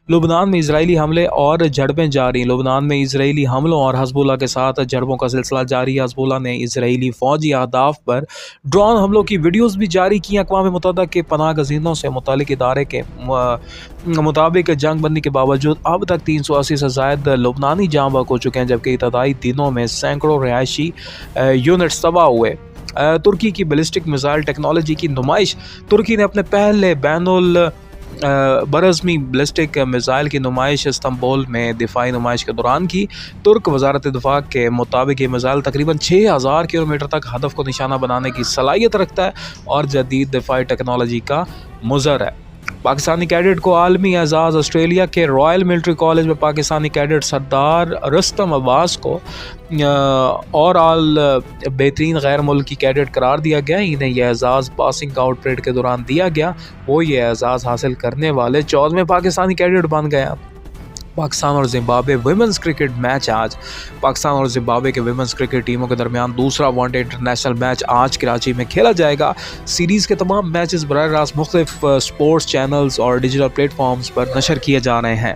لبنان میں اسرائیلی حملے اور جھڑپیں جاری ہیں۔ لبنان میں اسرائیلی حملوں اور حزب اللہ کے ساتھ جھڑپوں کا سلسلہ جاری ہے۔ حزب اللہ نے اسرائیلی فوجی اہداف پر ڈرون حملوں کی ویڈیوز بھی جاری کی ہیں۔ اقوام متحدہ کے پناہ گزینوں سے متعلق ادارے کے مطابق جنگ بندی کے باوجود اب تک 380 سے زائد لبنانی جاں بحق ہو چکے ہیں، جبکہ ابتدائی دنوں میں سینکڑوں رہائشی یونٹس تباہ ہوئے۔ ترکی کی بیلسٹک میزائل ٹیکنالوجی کی نمائش۔ ترکی نے اپنے پہلے بین برعظمی بیلسٹک میزائل کی نمائش استنبول میں دفاعی نمائش کے دوران کی۔ ترک وزارت دفاع کے مطابق یہ میزائل تقریباً 6000 کلومیٹر تک ہدف کو نشانہ بنانے کی صلاحیت رکھتا ہے اور جدید دفاعی ٹیکنالوجی کا مظہر ہے۔ پاکستانی کیڈٹ کو عالمی اعزاز۔ آسٹریلیا کے رائل ملٹری کالج میں پاکستانی کیڈٹ سردار رستم عباس کو اور آل بہترین غیر ملکی کیڈٹ قرار دیا گیا۔ انہیں یہ اعزاز پاسنگ آؤٹ پریڈ کے دوران دیا گیا۔ وہ یہ اعزاز حاصل کرنے والے 14ویں پاکستانی کیڈٹ بن گیا۔ پاکستان اور زمبابوے ویمنز کرکٹ میچ آج۔ پاکستان اور زمبابوے کے ویمنز کرکٹ ٹیموں کے درمیان دوسرا ون ڈے انٹرنیشنل میچ آج کراچی میں کھیلا جائے گا۔ سیریز کے تمام میچز براہ راست مختلف سپورٹس چینلز اور ڈیجیٹل پلیٹ فارمز پر نشر کیے جا رہے ہیں۔